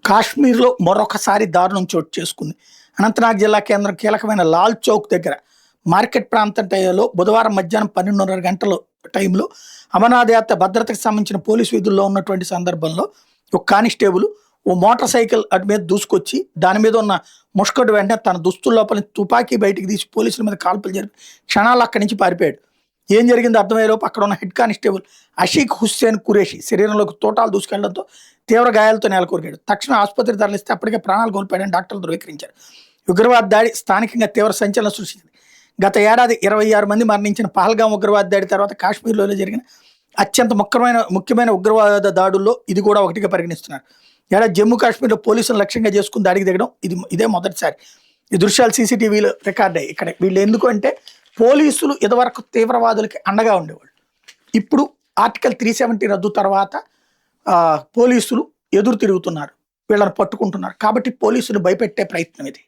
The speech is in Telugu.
కాశ్మీర్లో మరొకసారి దారుణం చోటు చేసుకుంది. అనంతనాగ్ జిల్లా కేంద్రం కీలకమైన లాల్ చౌక్ దగ్గర మార్కెట్ ప్రాంతం టైంలో బుధవారం మధ్యాహ్నం 12:30 గంటల టైంలో అమర్నాథ్ యాత్ర భద్రతకు సంబంధించిన పోలీసు విధుల్లో ఉన్నటువంటి సందర్భంలో ఒక కానిస్టేబుల్ ఓ మోటార్ సైకిల్ అటు మీద దూసుకొచ్చి దాని మీద ఉన్న ముష్కడు వెంటనే తన దుస్తుల లోపల తుపాకీ బయటికి తీసి పోలీసుల మీద కాల్పులు జరిపి క్షణాలు అక్కడి నుంచి పారిపోయాడు. ఏం జరిగిందో అర్థమయ్యేలోపు అక్కడ ఉన్న హెడ్ కానిస్టేబుల్ అషీక్ హుస్సేన్ కురేషి శరీరంలోకి తోటాలు దూసుకెళ్లడంతో తీవ్ర గాయాలతో నేలకొరిగాడు. తక్షణం ఆసుపత్రికి తరలిస్తే అప్పటికే ప్రాణాలు కోల్పోయాడని డాక్టర్లు ధృవీకరించారు. ఉగ్రవాద దాడి స్థానికంగా తీవ్ర సంచలనం సృష్టించింది. గత ఏడాది 26 మంది మరణించిన పహల్గాం ఉగ్రవాద దాడి తర్వాత కాశ్మీర్లో జరిగిన అత్యంత ముఖ్యమైన ఉగ్రవాద దాడుల్లో ఇది కూడా ఒకటిగా పరిగణిస్తున్నారు. ఏడాది జమ్మూ కాశ్మీర్లో పోలీసులు లక్ష్యంగా చేసుకుని దాడికి దిగడం ఇదే మొదటిసారి. ఈ దృశ్యాలు సీసీటీవీలో రికార్డ్ అయ్యాయి. ఇక్కడ వీళ్ళు ఎందుకు అంటే పోలీసులు ఇదివరకు తీవ్రవాదులకి అండగా ఉండేవాళ్ళు. ఇప్పుడు ఆర్టికల్ 370 రద్దు తర్వాత పోలీసులు ఎదురు తిరుగుతున్నారు, వీళ్ళని పట్టుకుంటున్నారు. కాబట్టి పోలీసులు భయపెట్టే ప్రయత్నం ఇది.